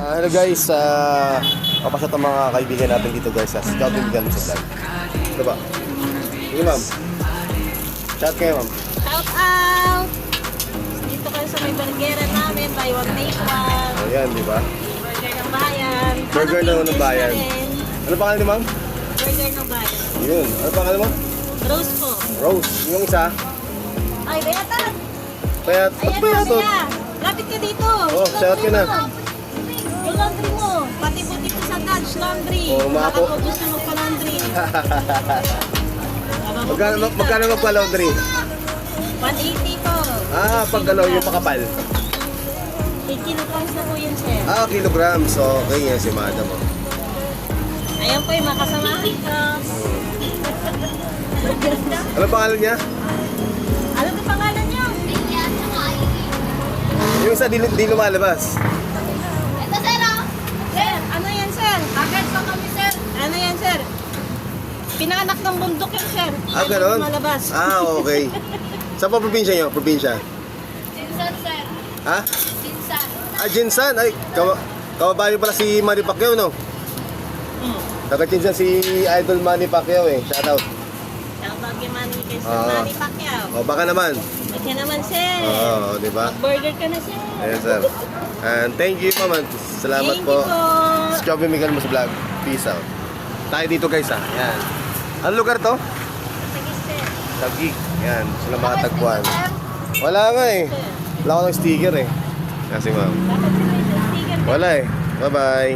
Hello guys, papasat ang mga kaibigan natin dito guys. Scout kaibigan mo sa vlog. Ito ba? Sige ma'am. Chat kayo ma'am. Shout out! Dito kayo sa may burgeran namin, buy one take one. Ayan, di ba? Burger ng bayan. Burger ng bayan. Ano pangalan ni ma'am? Burger ng bayan. Yun. Ano pangalan mo? Rose po. Rose. Yung isa? Ay, bayatan! Bayat. Ba't Ayan, bayatot? sabi niya. Lapit ka dito. Oh, shout ka na. Yung laundry mo. Pati po dito sa Dodge Laundry. Oh, mga Baka po. po gusto magpa-laundry. Magkano magpa-laundry? 180 po. Pag galaw yung pakapal. 8 kilograms na po yun, sir. Kilograms. Okay, yan si madam. Oh. Ayan po yung makasamahan ko. Ano pangalan niya? Ano ba pangalan niyo? Yung isa di lumalabas. Ito, sir, oh. Sir, ano yan, sir? Agad pa kami, sir. Ano yan, sir? Pinaanak ng bundok yan, sir. Ganon? Malabas. Okay. Saan pa probinsya nyo? Probinsya? Sinsan, sir. Ha? Sinsan. Jinsan. Ay, kababayo pala si Manny Pacquiao, no? Taga-Jinsan si Idol Manny Pacquiao eh. Shoutout. Shoutout kay Manny Ah. Manny Pacquiao. Baka naman. Okay naman, sir. Oo, di ba? Burger ka na, sir. Ayan, sir. And thank you, ma'am. Salamat Thank po. you po. Si Chubby Miguel mo sa vlog. Peace out. Tayo dito, guys, ha. Ayan. Ano lugar to? Sige, sir. Taguig. Ayan. Sila matagpuan. Wala nga eh. Wala ko ng sticker eh. Kasi ma'am. Dapat sila yung sticker. Wala eh. Bye-bye.